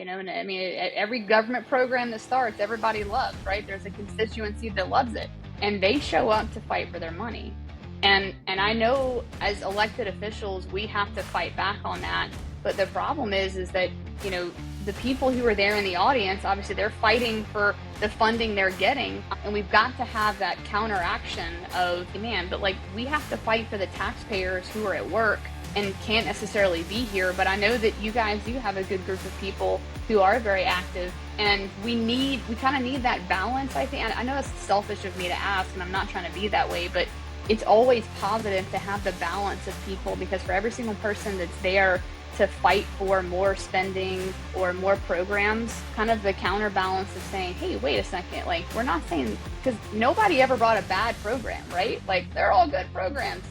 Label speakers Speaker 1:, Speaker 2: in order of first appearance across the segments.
Speaker 1: and I mean, every government program that starts, everybody loves, right? There's a constituency that loves it, and they show up to fight for their money. And I know as elected officials, we have to fight back on that. But the problem is that, the people who are there in the audience, obviously they're fighting for the funding they're getting. And we've got to have that counteraction of, man, but like we have to fight for the taxpayers who are at work and can't necessarily be here. But I know that you guys do have a good group of people who are very active, and we kind of need that balance, I think. I know it's selfish of me to ask, and I'm not trying to be that way, but it's always positive to have the balance of people, because for every single person that's there to fight for more spending or more programs, kind of the counterbalance of saying, hey, wait a second, like we're not saying, because nobody ever brought a bad program, right? Like they're all good programs.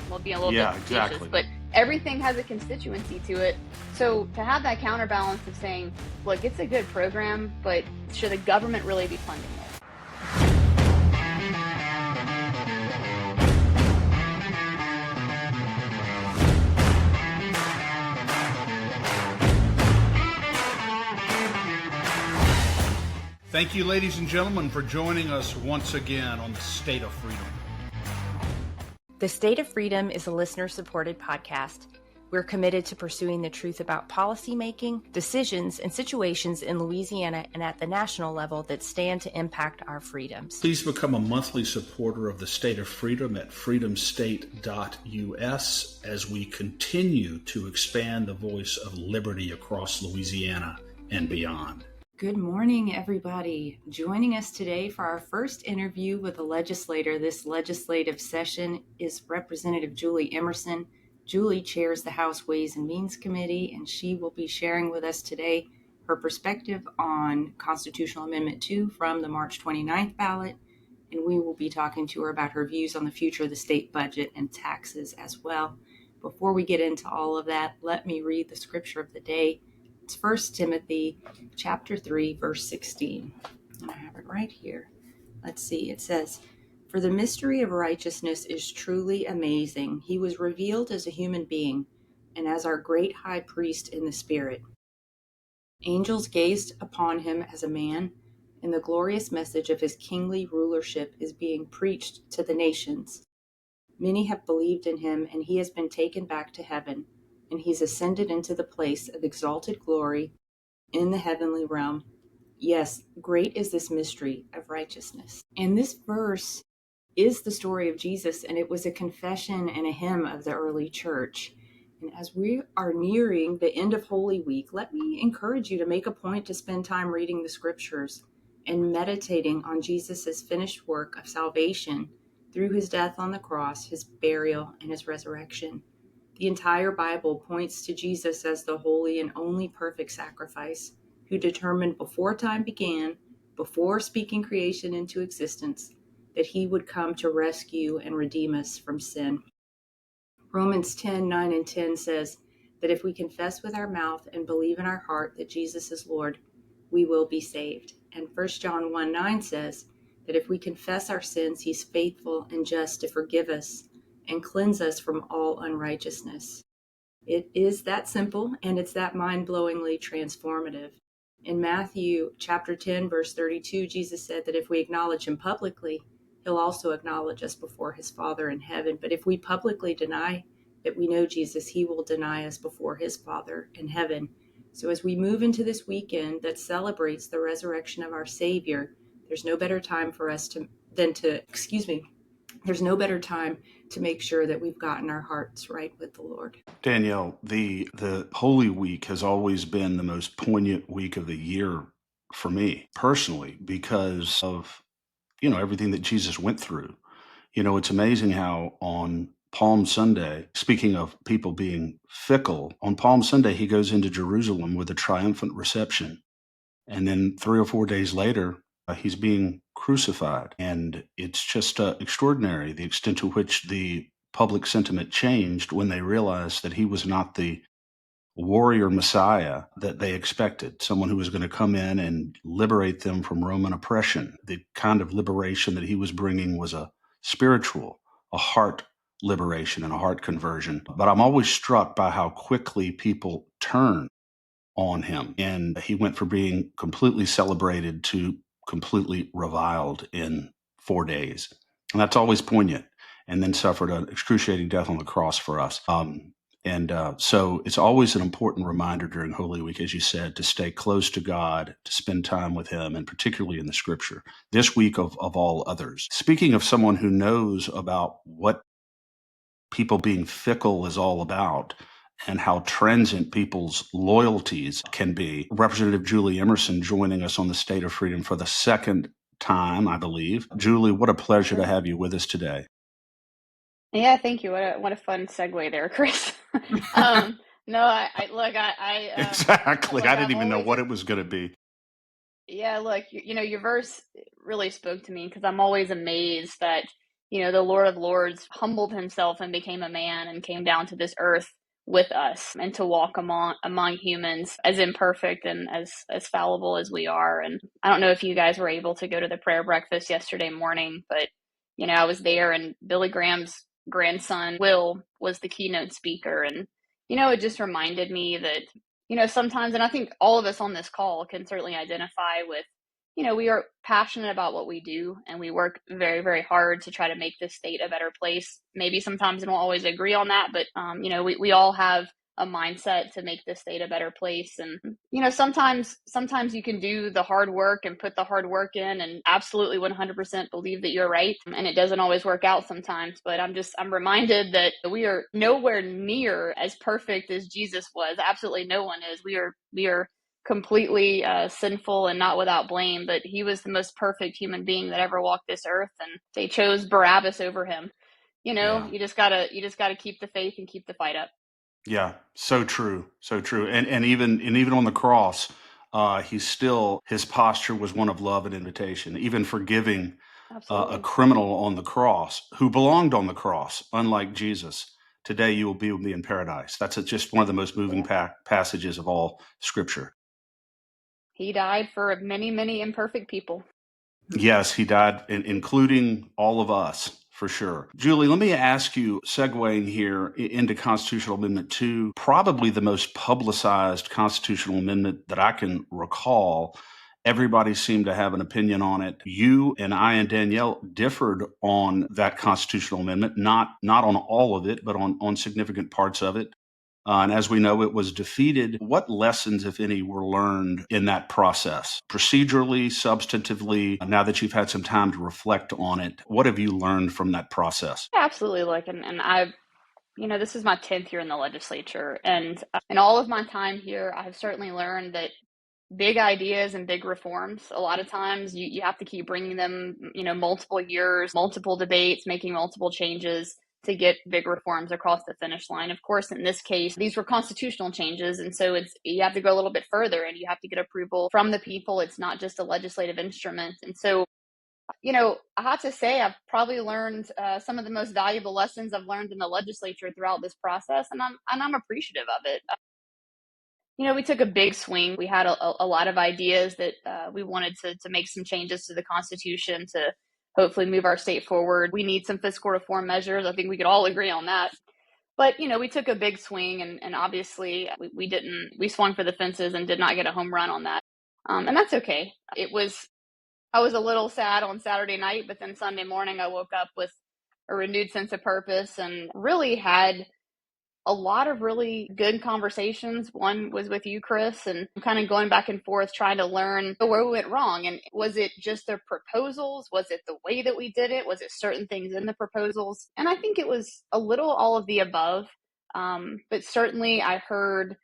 Speaker 1: We'll be a little bit
Speaker 2: exactly.
Speaker 1: But everything has a constituency to it. So to have that counterbalance of saying, look, it's a good program, but should the government really be funding it?
Speaker 2: Thank you, ladies and gentlemen, for joining us once again on the State of Freedom.
Speaker 3: The State of Freedom is a listener-supported podcast. We're committed to pursuing the truth about policymaking, decisions, and situations in Louisiana and at the national level that stand to impact our freedoms.
Speaker 2: Please become a monthly supporter of the State of Freedom at freedomstate.us as we continue to expand the voice of liberty across Louisiana and beyond.
Speaker 3: Good morning, everybody. Joining us today for our first interview with a legislator this legislative session is Representative Julie Emerson. Julie chairs the House Ways and Means Committee, and she will be sharing with us today her perspective on Constitutional Amendment 2 from the March 29th ballot, and we will be talking to her about her views on the future of the state budget and taxes as well. Before we get into all of that, let me read the scripture of the day. It's 1 Timothy chapter 3, verse 16. And I have it right here. Let's see. It says, "For the mystery of righteousness is truly amazing. He was revealed as a human being and as our great high priest in the spirit. Angels gazed upon him as a man, and the glorious message of his kingly rulership is being preached to the nations. Many have believed in him, and he has been taken back to heaven, and he's ascended into the place of exalted glory in the heavenly realm. Yes, great is this mystery of righteousness." And this verse is the story of Jesus, and it was a confession and a hymn of the early church. And as we are nearing the end of Holy Week, let me encourage you to make a point to spend time reading the scriptures and meditating on Jesus's finished work of salvation through his death on the cross, his burial, and his resurrection. The entire Bible points to Jesus as the holy and only perfect sacrifice, who determined before time began, before speaking creation into existence, that he would come to rescue and redeem us from sin. Romans 10:9 and 10 says that if we confess with our mouth and believe in our heart that Jesus is Lord, we will be saved. And 1 John 1:9 says that if we confess our sins, he's faithful and just to forgive us and cleanse us from all unrighteousness. It is that simple, and it's that mind-blowingly transformative. In Matthew chapter 10, verse 32, Jesus said that if we acknowledge him publicly, he'll also acknowledge us before his Father in heaven. But if we publicly deny that we know Jesus, he will deny us before his Father in heaven. So as we move into this weekend that celebrates the resurrection of our Savior, there's no better time for us there's no better time to make sure that we've gotten our hearts right with the Lord.
Speaker 2: Danielle, the Holy Week has always been the most poignant week of the year for me personally because of, everything that Jesus went through. It's amazing how on Palm Sunday, speaking of people being fickle, on Palm Sunday, he goes into Jerusalem with a triumphant reception. And then 3 or 4 days later, he's being crucified. And it's just extraordinary the extent to which the public sentiment changed when they realized that he was not the warrior Messiah that they expected, someone who was going to come in and liberate them from Roman oppression. The kind of liberation that he was bringing was a spiritual, a heart liberation and a heart conversion. But I'm always struck by how quickly people turn on him. And he went from being completely celebrated to completely reviled in 4 days. And that's always poignant. And then suffered an excruciating death on the cross for us. So it's always an important reminder during Holy Week, as you said, to stay close to God, to spend time with him, and particularly in the scripture, this week of all others. Speaking of someone who knows about what people being fickle is all about and how transient people's loyalties can be, Representative Julie Emerson joining us on the State of Freedom for the second time, I believe. Julie, what a pleasure to have you with us today.
Speaker 1: Yeah, thank you. What a fun segue there, Chris. No, I look,
Speaker 2: Exactly.
Speaker 1: look,
Speaker 2: I didn't
Speaker 1: I've
Speaker 2: even know
Speaker 1: always,
Speaker 2: what it was going to be.
Speaker 1: yeah, look, your verse really spoke to me because I'm always amazed that, the Lord of Lords humbled himself and became a man and came down to this earth with us and to walk among humans as imperfect and as fallible as we are. And I don't know if you guys were able to go to the prayer breakfast yesterday morning, but, I was there and Billy Graham's grandson, Will, was the keynote speaker. And, it just reminded me that sometimes, and I think all of us on this call can certainly identify with, we are passionate about what we do and we work very, very hard to try to make this state a better place. Maybe sometimes we don't always agree on that, but, we all have a mindset to make this state a better place. And, sometimes you can do the hard work and put the hard work in and absolutely 100% believe that you're right. And it doesn't always work out sometimes, but I'm reminded that we are nowhere near as perfect as Jesus was. Absolutely no one is. We are completely sinful and not without blame, but he was the most perfect human being that ever walked this earth. And they chose Barabbas over him.
Speaker 2: Yeah.
Speaker 1: You just gotta keep the faith and keep the fight up.
Speaker 2: Yeah, so true, so true. And even on the cross, his posture was one of love and invitation, even forgiving a
Speaker 1: Absolutely.
Speaker 2: criminal on the cross who belonged on the cross, unlike Jesus. Today you will be with me in paradise. That's just one of the most moving
Speaker 1: Yeah.
Speaker 2: passages of all Scripture.
Speaker 1: He died for many, many imperfect people.
Speaker 2: Yes, he died, including all of us, for sure. Julie, let me ask you, segueing here into Constitutional Amendment 2, probably the most publicized constitutional amendment that I can recall. Everybody seemed to have an opinion on it. You and I and Danielle differed on that constitutional amendment, not on all of it, but on significant parts of it. And as we know, it was defeated. What lessons, if any, were learned in that process? Procedurally, substantively, now that you've had some time to reflect on it, what have you learned from that process?
Speaker 1: Absolutely. Like, and I've, this is my 10th year in the legislature. And in all of my time here, I've certainly learned that big ideas and big reforms, a lot of times you have to keep bringing them, multiple years, multiple debates, making multiple changes to get big reforms across the finish line. Of course, in this case, these were constitutional changes. And so you have to go a little bit further and you have to get approval from the people. It's not just a legislative instrument. And so, I have to say, I've probably learned some of the most valuable lessons I've learned in the legislature throughout this process. And I'm appreciative of it. We took a big swing. We had a lot of ideas that we wanted to make some changes to the Constitution to hopefully move our state forward. We need some fiscal reform measures. I think we could all agree on that. But, we took a big swing and obviously we swung for the fences and did not get a home run on that. And that's okay. I was a little sad on Saturday night, but then Sunday morning I woke up with a renewed sense of purpose and really had a lot of really good conversations. One was with you, Chris, and kind of going back and forth trying to learn where we went wrong. And was it just the proposals? Was it the way that we did it? Was it certain things in the proposals? And I think it was a little all of the above. But certainly I heard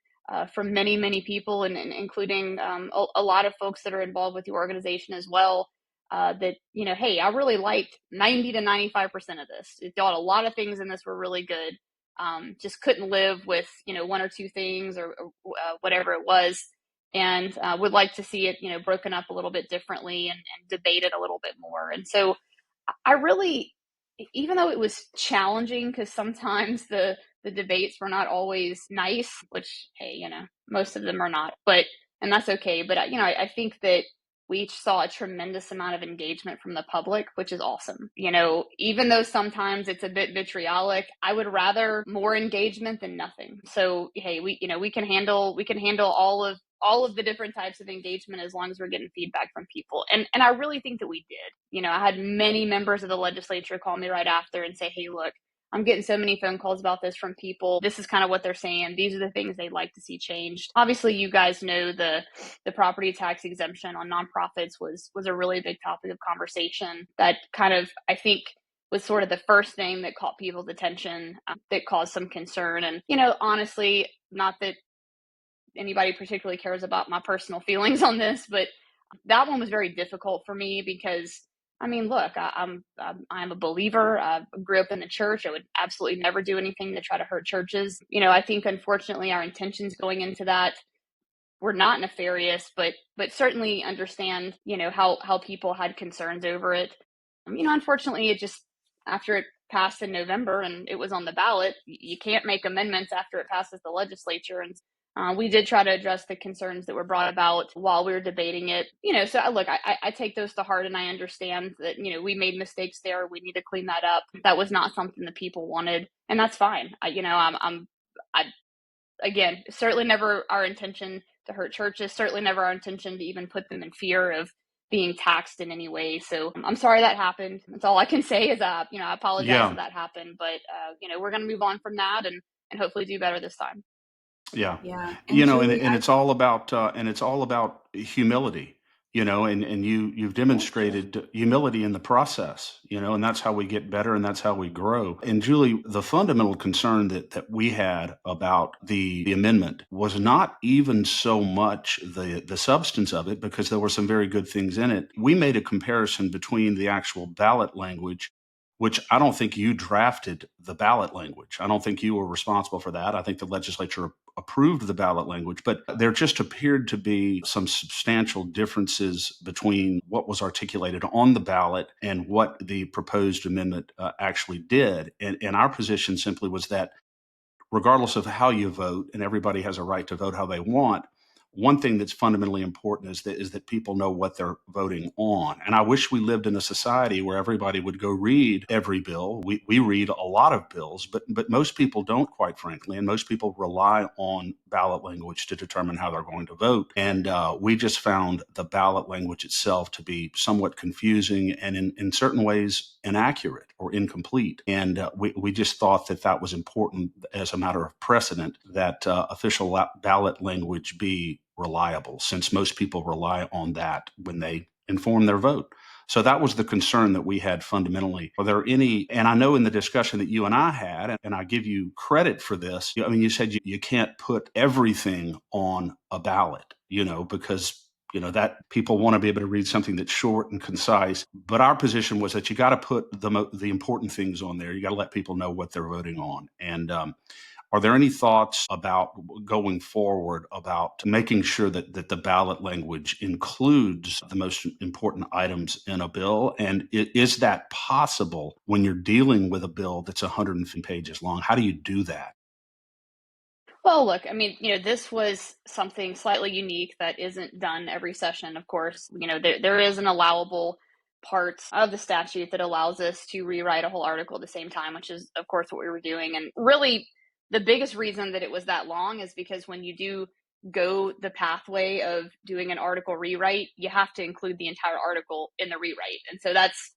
Speaker 1: from many, many people, and including a lot of folks that are involved with the organization as well, that, hey, I really liked 90 to 95% of this. It got a lot of things in this were really good. Just couldn't live with, one or two things or whatever it was. And would like to see it, broken up a little bit differently and debated a little bit more. And so I really, even though it was challenging, because sometimes the debates were not always nice, which, hey, most of them are not, and that's okay. But, I think that we saw a tremendous amount of engagement from the public, which is awesome. You know, even though sometimes it's a bit vitriolic, I would rather more engagement than nothing. So, hey, we can handle all of the different types of engagement as long as we're getting feedback from people. And I really think that we did. You know, I had many members of the legislature call me right after and say, hey, look, I'm getting so many phone calls about this from people. This is kind of what they're saying. These are the things they'd like to see changed. Obviously, you guys know the property tax exemption on nonprofits was a really big topic of conversation that kind of, I think, was sort of the first thing that caught people's attention, that caused some concern. And, you know, honestly, not that anybody particularly cares about my personal feelings on this, but that one was very difficult for me because, I mean, look, I'm a believer. I grew up in the church. I would absolutely never do anything to try to hurt churches. You know, I think unfortunately our intentions going into that were not nefarious, but certainly understand, you know, how people had concerns over it. You know, unfortunately, it just, after it passed in November and it was on the ballot, you can't make amendments after it passes the legislature. And we did try to address the concerns that were brought about while we were debating it. You know, so look, I take those to heart, and I understand that, you know, we made mistakes there. We need to clean that up. That was not something that people wanted, and that's fine. Again, certainly never our intention to hurt churches, certainly never our intention to even put them in fear of being taxed in any way. So I'm sorry that happened. That's all I can say is, I apologize that happened, but, we're going to move on from that and hopefully do better this time.
Speaker 2: Yeah.
Speaker 3: Yeah. And
Speaker 2: You know,
Speaker 3: Julie,
Speaker 2: and it's all about humility, you know, and you've demonstrated humility in the process, you know, and that's how we get better and that's how we grow. And Julie, the fundamental concern that we had about the amendment was not even so much the substance of it, because there were some very good things in it. We made a comparison between the actual ballot language, which I don't think you drafted the ballot language. I don't think you were responsible for that. I think the legislature approved the ballot language, but there just appeared to be some substantial differences between what was articulated on the ballot and what the proposed amendment actually did. And our position simply was that regardless of how you vote, and everybody has a right to vote how they want, one thing that's fundamentally important is that people know what they're voting on. And I wish we lived in a society where everybody would go read every bill. We read a lot of bills, but most people don't, quite frankly, and most people rely on ballot language to determine how they're going to vote. And we just found the ballot language itself to be somewhat confusing and in certain ways inaccurate or incomplete. And we just thought that was important as a matter of precedent, that official ballot language be reliable, since most people rely on that when they inform their vote. So that was the concern that we had fundamentally. Are there any, and I know in the discussion that you and I had, and I give you credit for this, I mean, you said you can't put everything on a ballot, you know, because that people want to be able to read something that's short and concise. But our position was that you got to put the important things on there. You got to let people know what they're voting on. And are there any thoughts about going forward about making sure that the ballot language includes the most important items in a bill? And is that possible when you're dealing with a bill that's 150 pages long? How do you do that?
Speaker 1: Well, look, I mean, this was something slightly unique that isn't done every session, of course. There is an allowable part of the statute that allows us to rewrite a whole article at the same time, which is, of course, what we were doing. And really, the biggest reason that it was that long is because when you do go the pathway of doing an article rewrite, you have to include the entire article in the rewrite. And so that's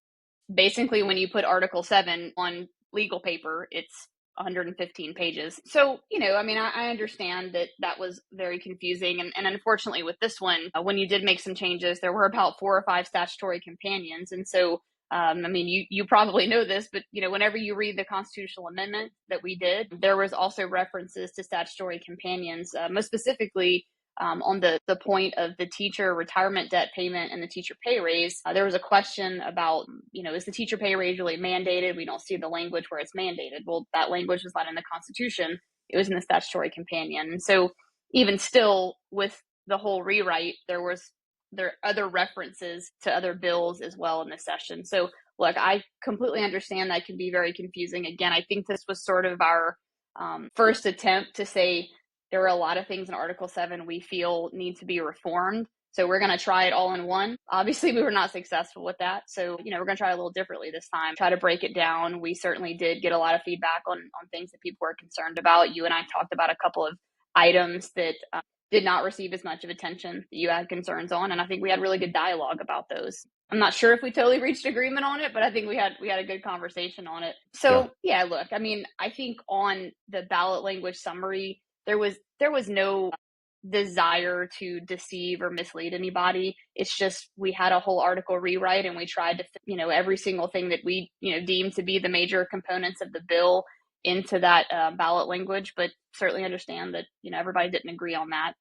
Speaker 1: basically when you put Article 7 on legal paper, it's 115 pages. So, I mean, I understand that was very confusing. And unfortunately with this one, when you did make some changes, there were about 4 or 5 statutory companions. And so, I mean, you probably know this, but, whenever you read the constitutional amendment that we did, there was also references to statutory companions, most specifically on the point of the teacher retirement debt payment and the teacher pay raise. There was a question about, is the teacher pay raise really mandated? We don't see the language where it's mandated. Well, that language was not in the Constitution. It was in the statutory companion. And so even still, with the whole rewrite, there are other references to other bills as well in the session. So look, I completely understand that can be very confusing. Again, I think this was sort of our first attempt to say, there are a lot of things in Article 7 we feel need to be reformed. So we're going to try it all in one. Obviously, we were not successful with that. So, we're going to try a little differently this time, try to break it down. We certainly did get a lot of feedback on things that people were concerned about. You and I talked about a couple of items that did not receive as much of attention that you had concerns on. And I think we had really good dialogue about those. I'm not sure if we totally reached agreement on it, but I think we had a good conversation on it. So yeah, look, I mean, I think on the ballot language summary, there was no desire to deceive or mislead anybody. It's just we had a whole article rewrite, and we tried to fit, every single thing that we deemed to be the major components of the bill into that ballot language. But certainly understand that everybody didn't agree on that.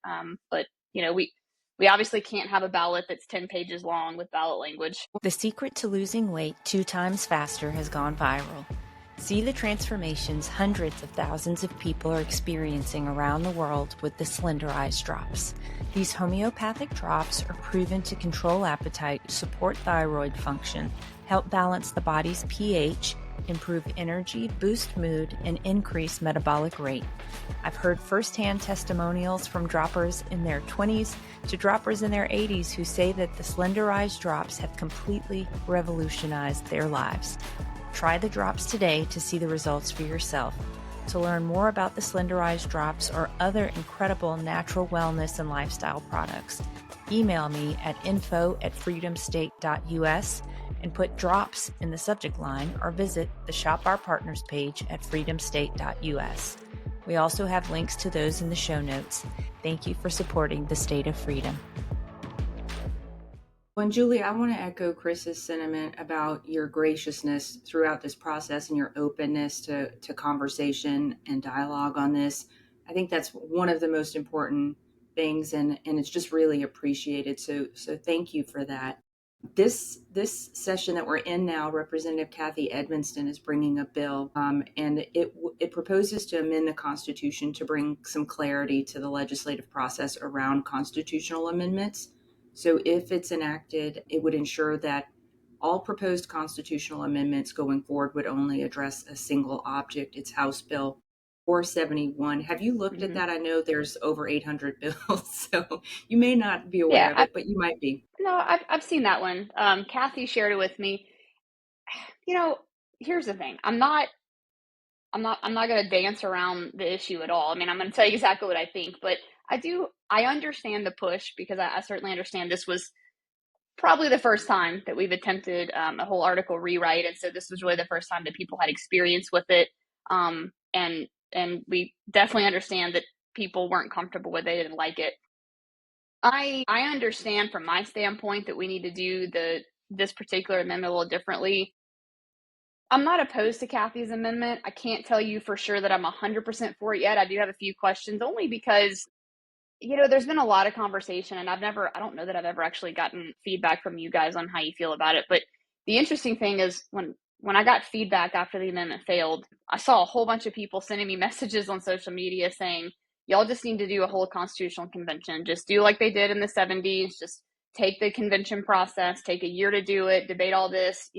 Speaker 1: But we obviously can't have a ballot that's 10 pages long with ballot language.
Speaker 4: The secret to losing weight 2 times faster has gone viral. See the transformations hundreds of thousands of people are experiencing around the world with the Slenderized drops. These homeopathic drops are proven to control appetite, support thyroid function, help balance the body's pH, improve energy, boost mood, and increase metabolic rate. I've heard firsthand testimonials from droppers in their 20s to droppers in their 80s who say that the Slenderized drops have completely revolutionized their lives. Try the drops today to see the results for yourself. To learn more about the Slenderized drops or other incredible natural wellness and lifestyle products, email me at info@freedomstate.us and put drops in the subject line, or visit the Shop Our Partners page at freedomstate.us. We also have links to those in the show notes. Thank you for supporting the state of freedom.
Speaker 3: And Julie, I want to echo Chris's sentiment about your graciousness throughout this process and your openness to conversation and dialogue on this. I think that's one of the most important things, and it's just really appreciated. So thank you for that. This session that we're in now, Representative Kathy Edmonston is bringing a bill, and it proposes to amend the Constitution to bring some clarity to the legislative process around constitutional amendments. So if it's enacted, it would ensure that all proposed constitutional amendments going forward would only address a single object. It's House Bill 471. Have you looked at that? I know there's over 800 bills, so you may not be aware of it, but you might be.
Speaker 1: No, I've seen that one. Kathy shared it with me. Here's the thing. I'm not going to dance around the issue at all. I mean, I'm going to tell you exactly what I think, but I understand the push, because I certainly understand this was probably the first time that we've attempted a whole article rewrite. And so this was really the first time that people had experience with it. And we definitely understand that people weren't comfortable with it, they didn't like it. I understand from my standpoint that we need to do this particular amendment a little differently. I'm not opposed to Kathy's amendment. I can't tell you for sure that I'm 100% for it yet. I do have a few questions, only because there's been a lot of conversation, and I don't know that I've ever actually gotten feedback from you guys on how you feel about it. But the interesting thing is when I got feedback after the amendment failed, I saw a whole bunch of people sending me messages on social media saying, y'all just need to do a whole constitutional convention. Just do like they did in the 70s. Just take the convention process, take a year to do it, debate all this,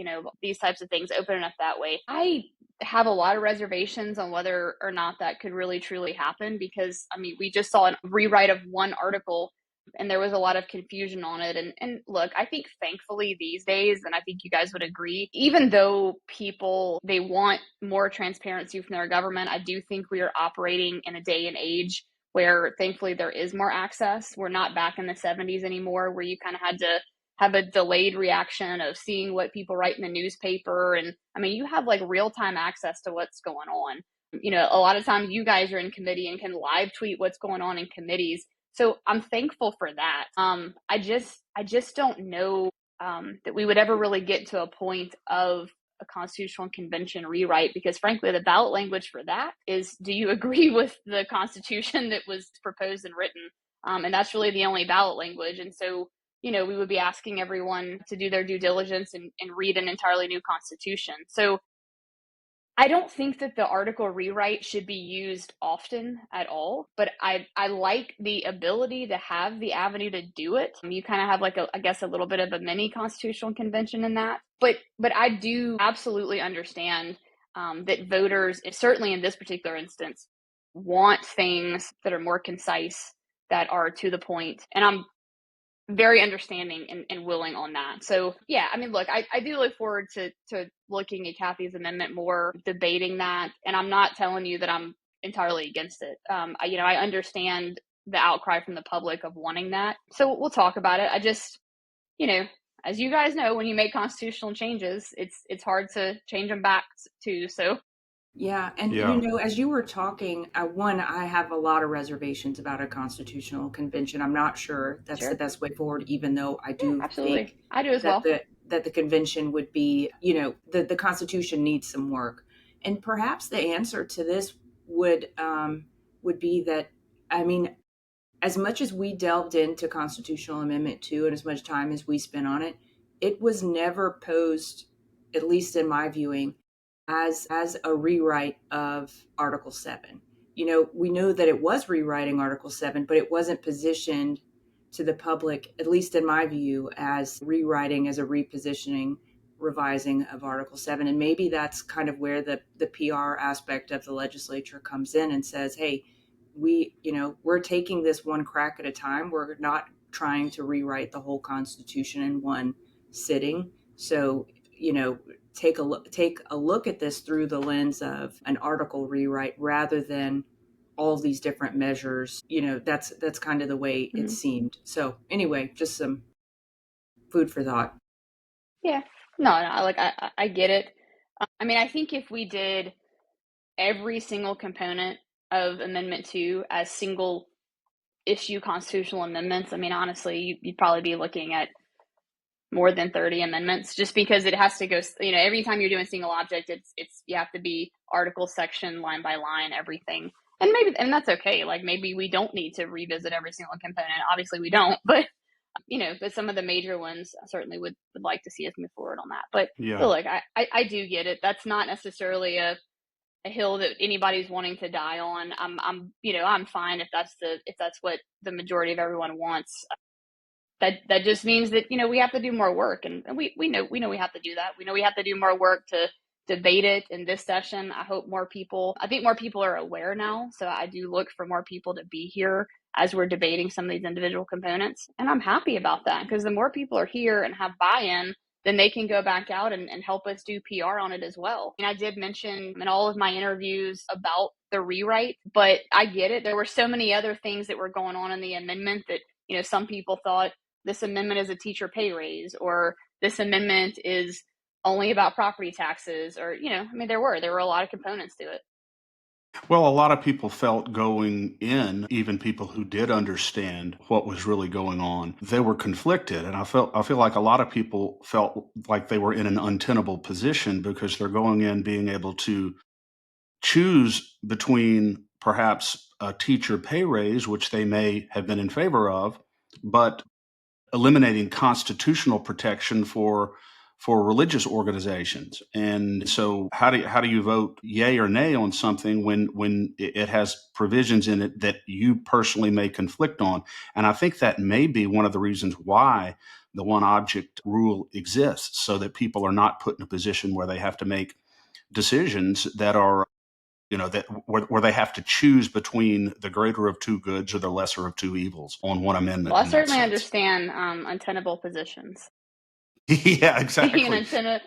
Speaker 1: these types of things, open it up that way. I have a lot of reservations on whether or not that could really truly happen, because we just saw a rewrite of one article and there was a lot of confusion on it. And look, I think thankfully these days, and I think you guys would agree, even though people, they want more transparency from their government, I do think we are operating in a day and age where thankfully there is more access. We're not back in the 70s anymore, where you kind of had to have a delayed reaction of seeing what people write in the newspaper. And you have like real-time access to what's going on. A lot of times you guys are in committee and can live tweet what's going on in committees. So I'm thankful for that. I just don't know that we would ever really get to a point of a constitutional convention rewrite, because frankly, the ballot language for that is, do you agree with the Constitution that was proposed and written? And that's really the only ballot language. And so, we would be asking everyone to do their due diligence and read an entirely new Constitution. So I don't think that the article rewrite should be used often at all, but I like the ability to have the avenue to do it. You kind of have like a little bit of a mini constitutional convention in that. But I do absolutely understand that voters, certainly in this particular instance, want things that are more concise, that are to the point. And very understanding and willing on that. So yeah, I mean, look, I do look forward to looking at Kathy's amendment more, debating that. And I'm not telling you that I'm entirely against it. I understand the outcry from the public of wanting that. So we'll talk about it. I just, as you guys know, when you make constitutional changes, it's hard to change them back to. So
Speaker 3: Yeah, and
Speaker 2: Yeah.
Speaker 3: as you were talking, one, I have a lot of reservations about a constitutional convention. I'm not sure that's the
Speaker 1: sure.
Speaker 3: best way forward, even though I
Speaker 1: Yeah,
Speaker 3: do
Speaker 1: absolutely.
Speaker 3: think
Speaker 1: I do as
Speaker 3: that
Speaker 1: well.
Speaker 3: the convention would be, the Constitution needs some work, and perhaps the answer to this would be that, I mean, as much as we delved into Constitutional Amendment 2 and as much time as we spent on it, it was never posed, at least in my viewing, as a rewrite of Article 7. We know that it was rewriting Article 7, but it wasn't positioned to the public, at least in my view, as rewriting, as a repositioning, revising of Article 7. And maybe that's kind of where the PR aspect of the legislature comes in and says, hey, we're taking this one crack at a time. We're not trying to rewrite the whole Constitution in one sitting. So, take a look at this through the lens of an article rewrite rather than all these different measures. That's kind of the way it seemed. So anyway, just some food for thought.
Speaker 1: Yeah. No, like I get it. I mean, I think if we did every single component of Amendment 2 as single issue constitutional amendments, I mean, honestly, you'd probably be looking at more than 30 amendments, just because it has to go, every time you're doing single object, it's you have to be article, section, line by line, everything. And that's okay. Like, maybe we don't need to revisit every single component. Obviously we don't, but but some of the major ones, I certainly would like to see us move forward on that. But
Speaker 2: Yeah.
Speaker 1: look, I do get it. That's not necessarily a hill that anybody's wanting to die on. I'm fine if that's what the majority of everyone wants. That just means that we have to do more work, and we know we have to do that. We know we have to do more work to debate it in this session. I think more people are aware now, so I do look for more people to be here as we're debating some of these individual components, and I'm happy about that, because the more people are here and have buy-in, then they can go back out and help us do PR on it as well. And I did mention in all of my interviews about the rewrite, but I get it. There were so many other things that were going on in the amendment that some people thought this amendment is a teacher pay raise, or this amendment is only about property taxes, or I mean, there were a lot of components to it.
Speaker 2: Well, a lot of people felt going in, even people who did understand what was really going on, they were conflicted. And I feel like a lot of people felt like they were in an untenable position because they're going in being able to choose between perhaps a teacher pay raise, which they may have been in favor of, but eliminating constitutional protection for religious organizations. And so how do you vote yay or nay on something when it has provisions in it that you personally may conflict on? And I think that may be one of the reasons why the one object rule exists, so that people are not put in a position where they have to make decisions that are that where they have to choose between the greater of two goods or the lesser of two evils on one amendment
Speaker 1: Well, I
Speaker 2: in that
Speaker 1: certainly
Speaker 2: sense.
Speaker 1: understand untenable positions.
Speaker 2: Yeah,
Speaker 1: making
Speaker 2: exactly.
Speaker 3: Spend some time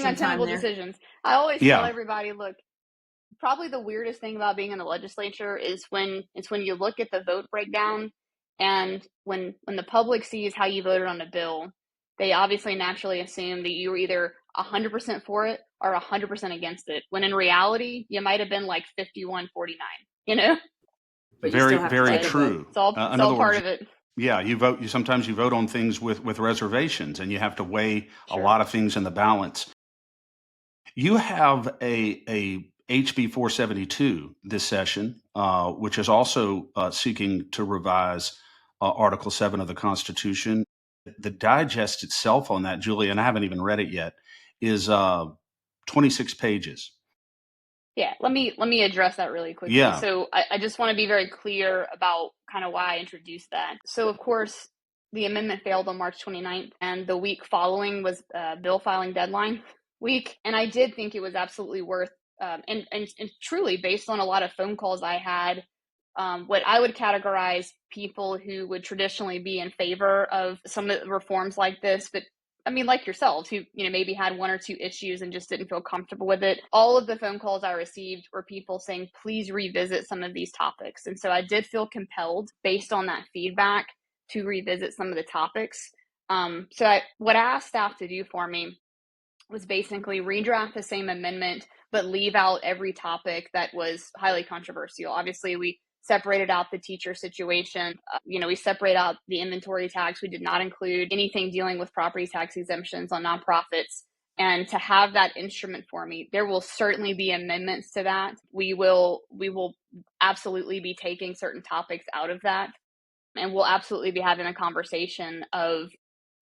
Speaker 1: untenable
Speaker 3: there.
Speaker 1: decisions. I always tell
Speaker 2: Yeah.
Speaker 1: everybody, look, probably the weirdest thing about being in the legislature is when you look at the vote breakdown, and when the public sees how you voted on a bill, they obviously naturally assume that you were either 100% for it or 100% against it, when in reality you might have been like 51-49.
Speaker 3: But you still
Speaker 2: Very,
Speaker 3: have to
Speaker 2: very
Speaker 3: take a
Speaker 1: But
Speaker 3: vote.
Speaker 2: true.
Speaker 1: it's
Speaker 2: In
Speaker 1: all
Speaker 2: other
Speaker 1: part
Speaker 2: words,
Speaker 1: of it.
Speaker 2: yeah, sometimes you vote on things with reservations, and you have to weigh a
Speaker 1: Sure.
Speaker 2: lot of things in the balance. You have a HB 472 this session, which is also seeking to revise Article 7 of the Constitution. The digest itself on that, Julie, and I haven't even read it yet, is 26 pages.
Speaker 1: Yeah, let me address that really quickly.
Speaker 2: Yeah.
Speaker 1: So I just want to be very clear about kind of why I introduced that. So of course, the amendment failed on March 29th, and the week following was bill filing deadline week. And I did think it was absolutely worth, and truly based on a lot of phone calls I had what I would categorize people who would traditionally be in favor of some of the reforms like this, but I mean, like yourselves, who maybe had one or two issues and just didn't feel comfortable with it. All of the phone calls I received were people saying, please revisit some of these topics. And so I did feel compelled, based on that feedback, to revisit some of the topics. What I asked staff to do for me was basically redraft the same amendment, but leave out every topic that was highly controversial. Obviously, we separated out the teacher situation. We separate out the inventory tax. We did not include anything dealing with property tax exemptions on nonprofits. And to have that instrument for me, there will certainly be amendments to that. We will absolutely be taking certain topics out of that. And we'll absolutely be having a conversation of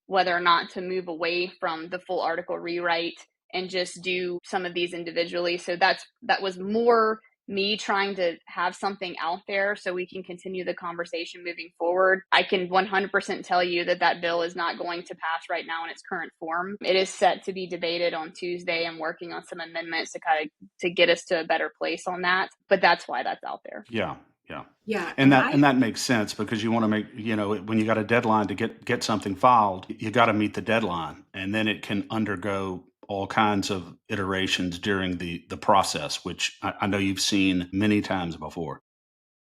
Speaker 1: whether or not to move away from the full article rewrite and just do some of these individually. So that was more me trying to have something out there so we can continue the conversation moving forward. I can 100% tell you that bill is not going to pass right now in its current form. It is set to be debated on Tuesday. I'm working on some amendments to get us to a better place on that. But that's why that's out there.
Speaker 2: Yeah.
Speaker 3: Yeah.
Speaker 2: And that makes sense, because you want to make, when you got a deadline to get something filed, you got to meet the deadline, and then it can undergo all kinds of iterations during the process, which I know you've seen many times before.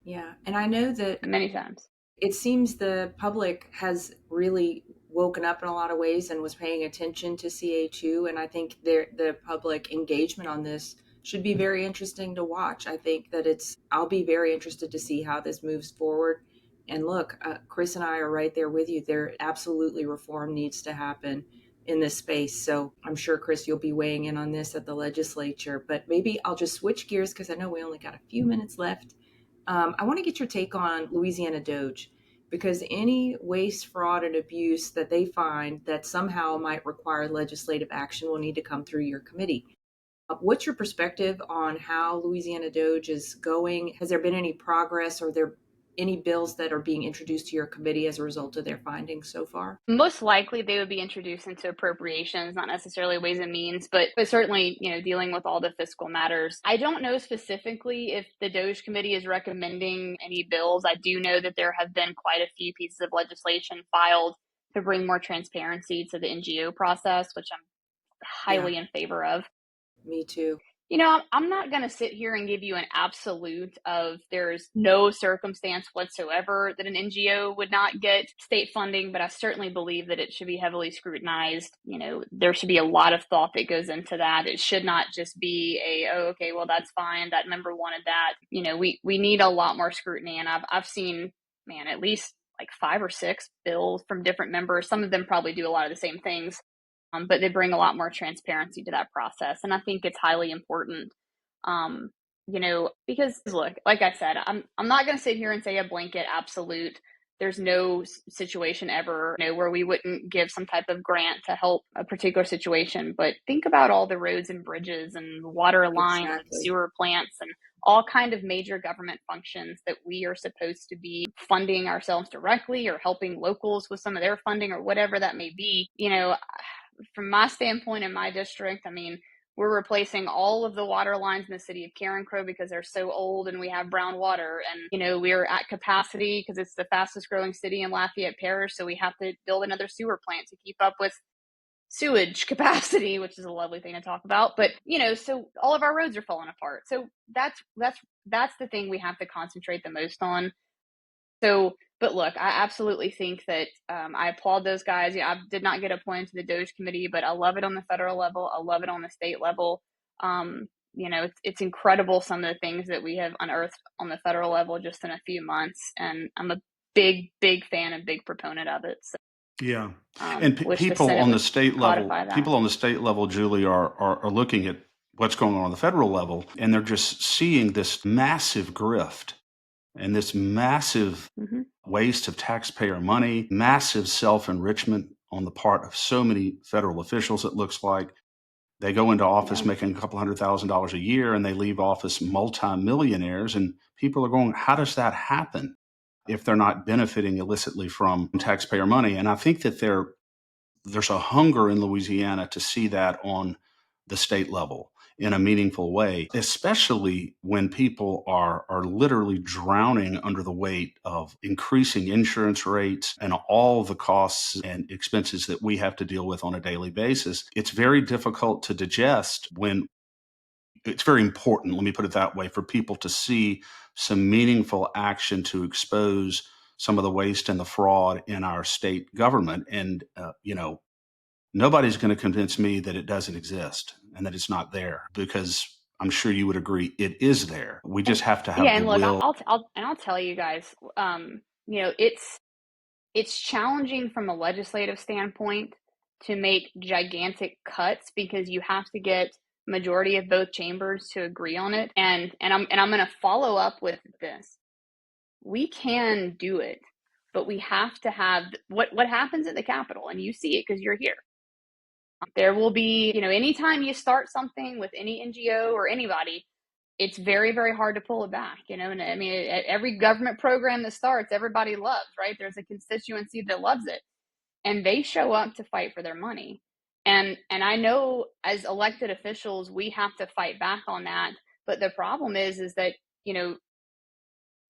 Speaker 3: Yeah. And I know that
Speaker 1: many times.
Speaker 3: It seems the public has really woken up in a lot of ways and was paying attention to CA2. And I think the public engagement on this should be very interesting to watch. I think that I'll be very interested to see how this moves forward. And look, Chris and I are right there with you. There absolutely reform needs to happen in this space. So I'm sure, Chris, you'll be weighing in on this at the legislature, but maybe I'll just switch gears because I know we only got a few minutes left. I want to get your take on Louisiana DOGE, because any waste, fraud, and abuse that they find that somehow might require legislative action will need to come through your committee. What's your perspective on how Louisiana DOGE is going? Has there been any progress, or there any bills that are being introduced to your committee as a result of their findings so far?
Speaker 1: Most likely they would be introduced into appropriations, not necessarily Ways and Means, but certainly, dealing with all the fiscal matters. I don't know specifically if the DOGE committee is recommending any bills. I do know that there have been quite a few pieces of legislation filed to bring more transparency to the NGO process, which I'm highly in favor of.
Speaker 3: Me too.
Speaker 1: I'm not going to sit here and give you an absolute of there's no circumstance whatsoever that an NGO would not get state funding, but I certainly believe that it should be heavily scrutinized. There should be a lot of thought that goes into that. It should not just be okay, well, that's fine. That member wanted that. We need a lot more scrutiny. And I've seen, at least like 5 or 6 bills from different members. Some of them probably do a lot of the same things. But they bring a lot more transparency to that process. And I think it's highly important, because look, like I said, I'm not going to sit here and say a blanket absolute. There's no situation ever, where we wouldn't give some type of grant to help a particular situation. But think about all the roads and bridges and water lines and sewer plants and all kind of major government functions that we are supposed to be funding ourselves directly or helping locals with some of their funding or whatever that may be. From my standpoint in my district, we're replacing all of the water lines in the city of Carencro because they're so old and we have brown water. And, we're at capacity because it's the fastest growing city in Lafayette Parish. So we have to build another sewer plant to keep up with sewage capacity, which is a lovely thing to talk about. But, so all of our roads are falling apart. So that's the thing we have to concentrate the most on. So, but look, I absolutely think that I applaud those guys. I did not get appointed to the DOGE committee, but I love it on the federal level. I love it on the state level. It's incredible some of the things that we have unearthed on the federal level just in a few months. And I'm a big, big fan and big proponent of it. So,
Speaker 2: yeah. And people on the state level, Julie, are looking at what's going on the federal level, and they're just seeing this massive grift and this massive waste of taxpayer money, massive self-enrichment on the part of so many federal officials. It looks like they go into office making a couple $100,000 a year, and they leave office multimillionaires. And people are going, how does that happen if they're not benefiting illicitly from taxpayer money? And I think that there's a hunger in Louisiana to see that on the state level. in a meaningful way, especially when people are literally drowning under the weight of increasing insurance rates and all the costs and expenses that we have to deal with on a daily basis. It's very difficult to digest when it's very important, let me put it that way, for people to see some meaningful action to expose some of the waste and the fraud in our state government. And, nobody's going to convince me that it doesn't exist and that it's not there, because I'm sure you would agree it is there. We
Speaker 1: And
Speaker 2: just have to
Speaker 1: yeah,
Speaker 2: have the
Speaker 1: and look,
Speaker 2: will.
Speaker 1: I'll tell you guys, it's challenging from a legislative standpoint to make gigantic cuts because you have to get majority of both chambers to agree on it. And I'm going to follow up with this. We can do it, but we have to have what happens at the Capitol, and you see it because you're here. There will be, anytime you start something with any NGO or anybody, it's very, very hard to pull it back, and I mean, every government program that starts, everybody loves, right? There's a constituency that loves it, and they show up to fight for their money. And I know as elected officials, we have to fight back on that. But the problem is that,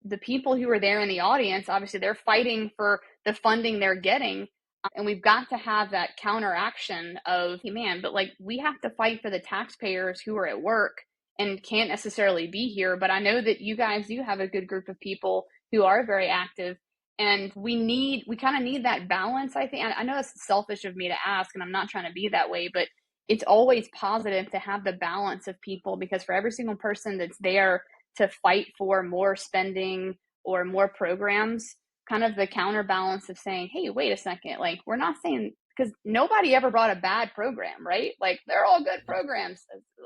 Speaker 1: the people who are there in the audience, obviously they're fighting for the funding they're getting. And we've got to have that counteraction of, hey, man, but like we have to fight for the taxpayers who are at work and can't necessarily be here. But I know that you guys do have a good group of people who are very active. And we kind of need that balance, I think. I know it's selfish of me to ask, and I'm not trying to be that way, but it's always positive to have the balance of people, because for every single person that's there to fight for more spending or more programs, kind of the counterbalance of saying, hey, wait a second, like we're not saying, because nobody ever brought a bad program, right? Like they're all good programs.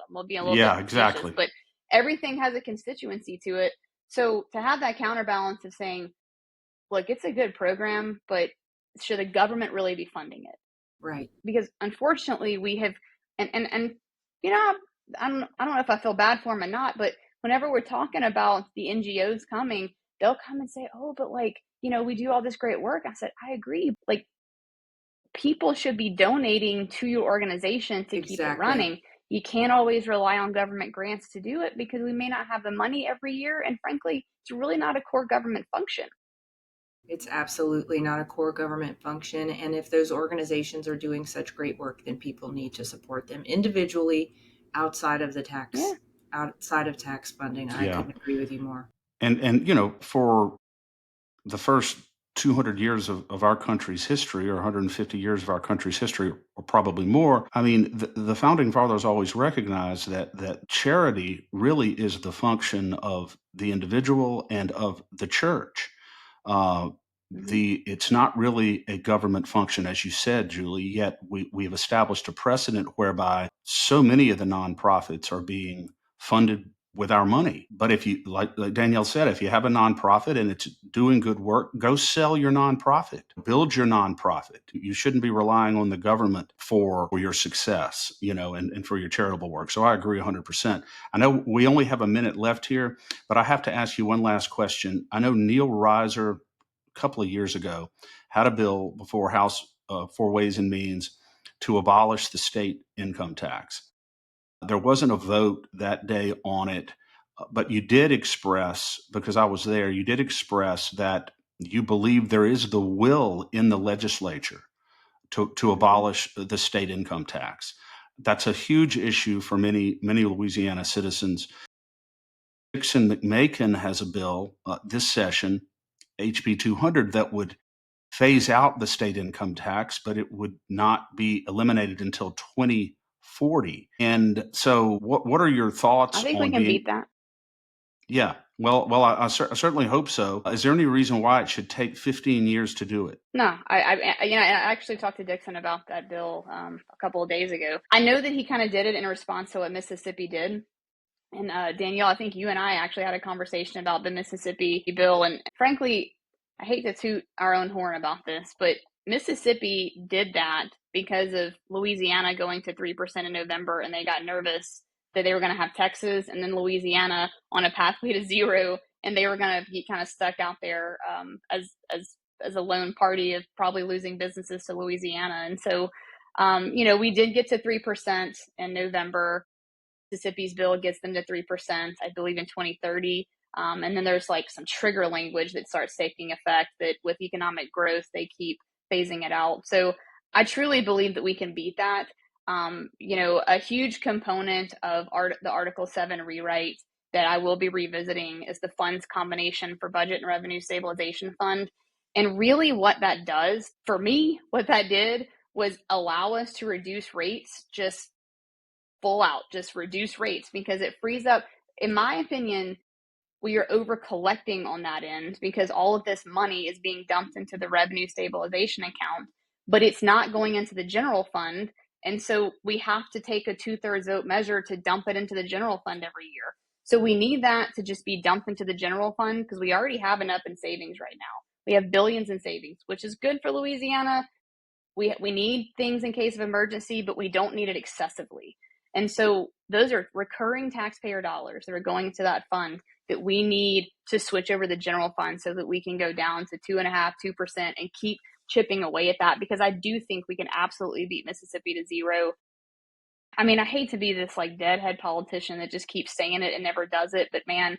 Speaker 1: We'll be a little bit
Speaker 2: Yeah,
Speaker 1: facetious,
Speaker 2: exactly.
Speaker 1: but everything has a constituency to it. So to have that counterbalance of saying, look, it's a good program, but should the government really be funding it?
Speaker 3: Right.
Speaker 1: Because unfortunately we have, and you know, I don't know if I feel bad for them or not, but whenever we're talking about the NGOs coming, they'll come and say, oh, but like, we do all this great work. I said, I agree. Like, people should be donating to your organization to keep it
Speaker 3: Exactly.
Speaker 1: running. You can't always rely on government grants to do it because we may not have the money every year. And frankly, it's really not a core government function.
Speaker 3: It's absolutely not a core government function. And if those organizations are doing such great work, then people need to support them individually outside of
Speaker 1: Yeah.
Speaker 3: tax funding. I
Speaker 2: Yeah.
Speaker 3: couldn't agree with you more.
Speaker 2: And for the first 200 years of our country's history, or 150 years of our country's history, or probably more, I mean, the founding fathers always recognized that charity really is the function of the individual and of the church. Uh,
Speaker 3: Mm-hmm.
Speaker 2: it's not really a government function, as you said, Julie. Yet we have established a precedent whereby so many of the nonprofits are being funded with our money. But if you, like Danielle said, if you have a nonprofit and it's doing good work, go sell your nonprofit, build your nonprofit. You shouldn't be relying on the government for your success, and for your charitable work. So I agree 100%. I know we only have a minute left here, but I have to ask you one last question. I know Neil Reiser, a couple of years ago, had a bill before House for Ways and Means to abolish the state income tax. There wasn't a vote that day on it, but you did express, because I was there, you did express that you believe there is the will in the legislature to
Speaker 3: Mm-hmm.
Speaker 2: abolish the state income tax. That's a huge issue for many, many Louisiana citizens. Dixon McMakin has a bill this session, HB 200, that would phase out the state income tax, but it would not be eliminated until 2040. And so, what are your
Speaker 1: I
Speaker 2: thoughts
Speaker 1: think we
Speaker 2: on
Speaker 1: can beat
Speaker 2: being?
Speaker 1: that.
Speaker 2: Yeah, well, I certainly hope so. Is there any reason why it should take 15 years to do it?
Speaker 1: No, I actually talked to Dixon about that bill a couple of days ago. I know that he kind of did it in response to what Mississippi did. And Danielle, I think you and I actually had a conversation about the Mississippi bill. And frankly, I hate to toot our own horn about this, but Mississippi did that because of Louisiana going to 3% in November, and they got nervous that they were going to have Texas and then Louisiana on a pathway to zero, and they were going to be kind of stuck out there as a lone party of probably losing businesses to Louisiana. And so, we did get to 3% in November. Mississippi's bill gets them to 3%, I believe, in 2030. And then there's like some trigger language that starts taking effect that with economic growth, they keep phasing it out. So I truly believe that we can beat that. A huge component of the Article 7 rewrite that I will be revisiting is the funds combination for budget and revenue stabilization fund. And really what that does for me, what that did was allow us to reduce rates, just full out, just reduce rates, because it frees up, in my opinion, we are over collecting on that end because all of this money is being dumped into the revenue stabilization account, but it's not going into the general fund. And so we have to take a 2/3 vote measure to dump it into the general fund every year. So we need that to just be dumped into the general fund because we already have enough in savings right now. We have billions in savings, which is good for Louisiana. We need things in case of emergency, but we don't need it excessively. And so those are recurring taxpayer dollars that are going into that fund that we need to switch over the general fund so that we can go down to 2.5%, 2% and keep chipping away at that, because I do think we can absolutely beat Mississippi to zero. I mean, I hate to be this like deadhead politician that just keeps saying it and never does it, but man,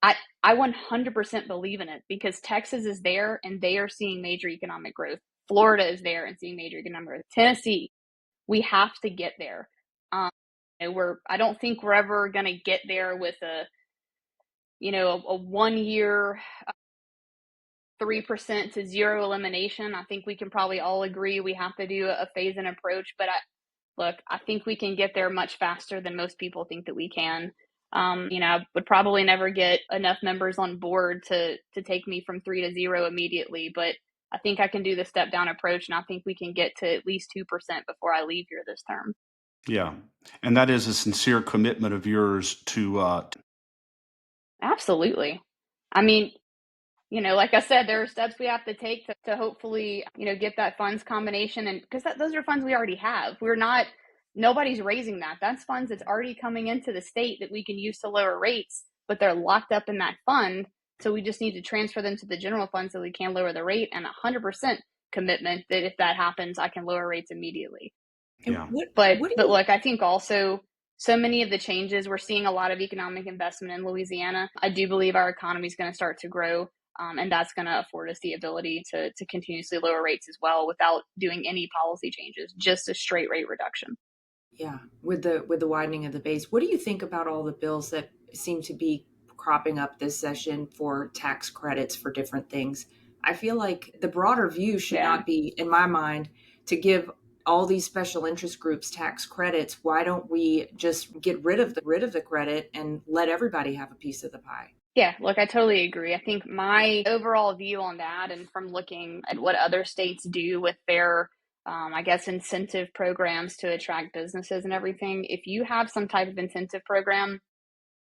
Speaker 1: I 100% believe in it because Texas is there and they are seeing major economic growth. Florida is there and seeing major economic growth. Tennessee, we have to get there. I don't think we're ever going to get there with a 1 year 3% to zero elimination. I think we can probably all agree we have to do a phase-in approach, but I think we can get there much faster than most people think that we can. I would probably never get enough members on board to take me from 3 to 0 immediately, but I think I can do the step down approach, and I think we can get to at least 2% before I leave here this term.
Speaker 2: Yeah. And that is a sincere commitment of yours to
Speaker 1: Absolutely. I mean, like I said, there are steps we have to take to hopefully, get that funds combination. And because those are funds we already have. Nobody's raising that. That's funds that's already coming into the state that we can use to lower rates, but they're locked up in that fund. So we just need to transfer them to the general fund so we can lower the rate, and 100% commitment that if that happens, I can lower rates immediately.
Speaker 2: Yeah.
Speaker 1: But look, I think also so many of the changes, we're seeing a lot of economic investment in Louisiana. I do believe our economy is going to start to grow, and that's going to afford us the ability to continuously lower rates as well without doing any policy changes, just a straight rate reduction.
Speaker 3: Yeah, with the widening of the base, what do you think about all the bills that seem to be cropping up this session for tax credits for different things? I feel like the broader view should not be, in my mind, to give all these special interest groups tax credits. Why don't we just get rid of the credit and let everybody have a piece of the pie?
Speaker 1: Yeah, look, I totally agree. I think my overall view on that, and from looking at what other states do with their incentive programs to attract businesses and everything, if you have some type of incentive program,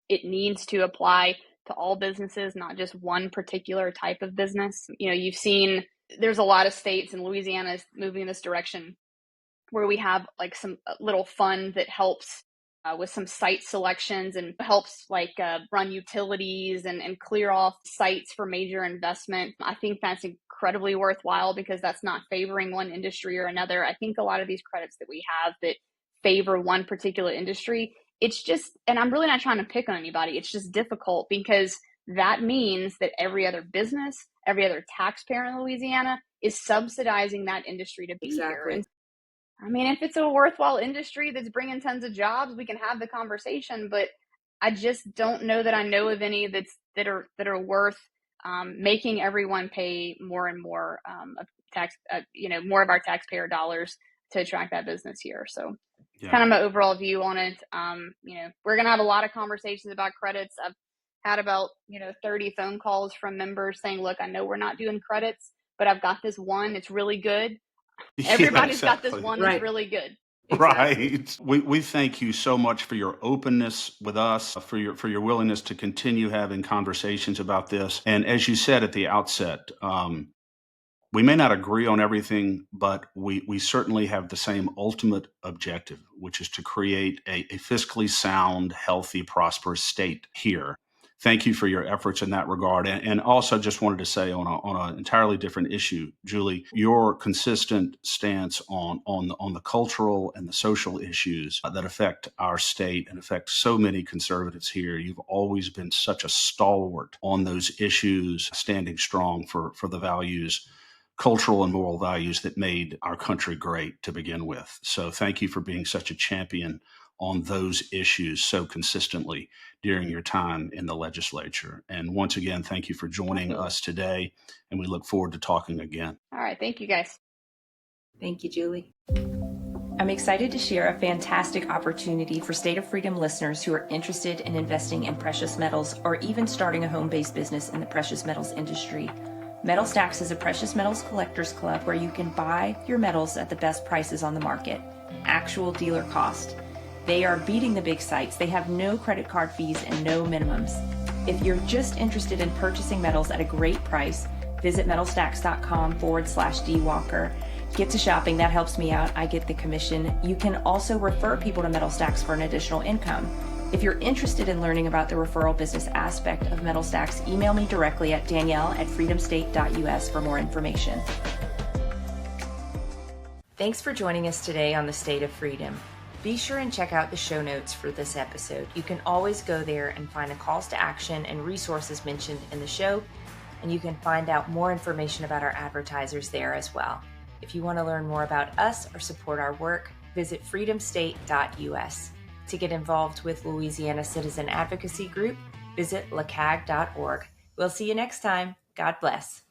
Speaker 1: it needs to apply to all businesses, not just one particular type of business. You've seen there's a lot of states, and Louisiana is moving in this direction, where we have like some little fund that helps with some site selections and helps run utilities and clear off sites for major investment. I think that's incredibly worthwhile because that's not favoring one industry or another. I think a lot of these credits that we have that favor one particular industry, it's just, and I'm really not trying to pick on anybody, it's just difficult because that means that every other business, every other taxpayer in Louisiana is subsidizing that industry to be here. And I mean, if it's a worthwhile industry that's bringing tons of jobs, we can have the conversation, but I just don't know that I know of any that are worth making everyone pay more and more of tax, more of our taxpayer dollars to attract that business here. So kind of my overall view on it. We're going to have a lot of conversations about credits. I've had about, 30 phone calls from members saying, look, I know we're not doing credits, but I've got this one. It's really good. Everybody's got this one that's really good.
Speaker 2: Right. We thank you so much for your openness with us, for your willingness to continue having conversations about this. And as you said at the outset, we may not agree on everything, but we certainly have the same ultimate objective, which is to create a fiscally sound, healthy, prosperous state here thank you for your efforts in that regard. And also just wanted to say on an entirely different issue, Julie, your consistent stance on the cultural and the social issues that affect our state and affect so many conservatives here. You've always been such a stalwart on those issues, standing strong for the values, cultural and moral values that made our country great to begin with. So thank you for being such a champion on those issues so consistently during your time in the legislature. And once again, thank you for joining us today, and we look forward to talking again.
Speaker 1: All right. Thank you, guys.
Speaker 3: Thank you, Julie.
Speaker 4: I'm excited to share a fantastic opportunity for State of Freedom listeners who are interested in investing in precious metals or even starting a home-based business in the precious metals industry. Metal Stacks is a precious metals collectors club where you can buy your metals at the best prices on the market, actual dealer cost. They are beating the big sites. They have no credit card fees and no minimums. If you're just interested in purchasing metals at a great price, visit metalstacks.com/dwalker. Get to shopping. That helps me out. I get the commission. You can also refer people to Metal Stacks for an additional income. If you're interested in learning about the referral business aspect of Metal Stacks, email me directly at danielle@freedomstate.us for more information. Thanks for joining us today on the State of Freedom. Be sure and check out the show notes for this episode. You can always go there and find the calls to action and resources mentioned in the show, and you can find out more information about our advertisers there as well. If you want to learn more about us or support our work, visit freedomstate.us. To get involved with Louisiana Citizen Advocacy Group, visit lacag.org. We'll see you next time. God bless.